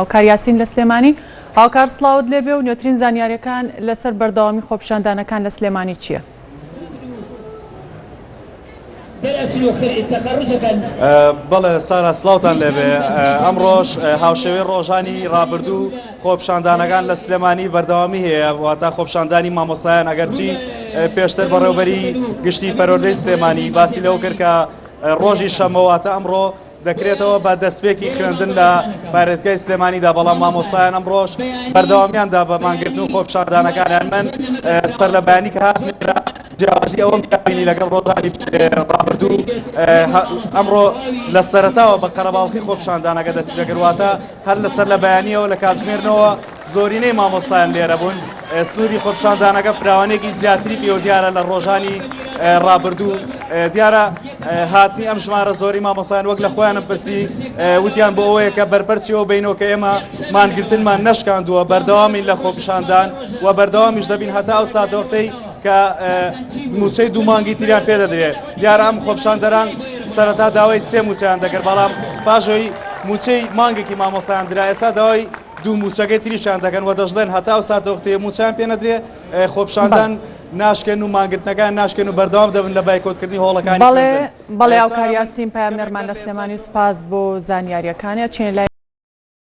هاوکار یاسین لە سلێمانی هاوکار سڵاوت لێبێ و نوێترین زانیاریەکان لەسەر بەردەوامی خۆپیشاندانەکان لە سلێمانی چییە؟ بەڵێ سارا سڵاوتان لێبێ ئەمڕۆژ هاوشێوەی ڕۆژانی ڕابردوو خۆپیشاندانەکان لە سلێمانی بەردەوامی هەیە واتە خۆپیشاندانی مامۆستایان ئەگەرچی پێشتر بەڕێوەبەری گشتی پەروەردەی سلێمانی باسی لەو کرد کە ڕۆژی شەمەواتە ئەمڕۆ دەکرێتەوە بە دەستپێکی خوێندن لە پارێزگای سلێمانیدا بەڵام مامۆستایان ئەمڕۆژ بەردەوامیاندا بە مانگرتن و خۆپیشاندانەکانیان من سەر لە بەیانی کە هاتنێرا جیاوازی ئەوەم بینی لەگەڵ ڕۆژانی ڕابردوو ئەمڕۆ لە سەرەتاوە بە قەرەباڵخی خۆپیشاندانەکە دەستی دەگرواتە هەر لەسەر لە بەیانیەوە لە کاتژمێرنەوە زۆرینەی مامۆستایان لێرە بوون سنووری خۆپیشاندانەکە فراوانێکی زیاتری پێوە دیارە لە ڕۆژانی ڕابردوو دیارە هاتنی ئەم ژمارە زۆری مامۆستایان وەک لە خۆیانم پرسی وتیان بۆ ئەوەیە کە بەرپەرچیەوە بینەوە کە ئێمە مانگرتنمان نەشکاندووە بەردەوامی لە خۆپیشاندان و بەردەوامیش دەبین هەتا ئەو سات وەختەی کە موچەی دوو مانگی تریان پێ دەدرێت دیارە ئەم خۆپیشاندەران سەرەتا داوای سێ موچەیان دەکرد بەڵام پاشۆی موچەی مانگێکی مامۆستایان درا ئێستا داوای دوو موچەکەی تریشان دەکەن و دەژڵێن هەتا ئەو سات وەختەیە موچەیان پێ نەدرێ خۆپیشاندان ناشکن و مانگرتنەکان ناشکن و بەردەوام دەبن لە بایکۆتکردنی هۆڵەکانی بەڵێ هاوکار یاسین پامێرمان لە سلێمانی سپاس بۆ زانیاریەکانیە چێن لای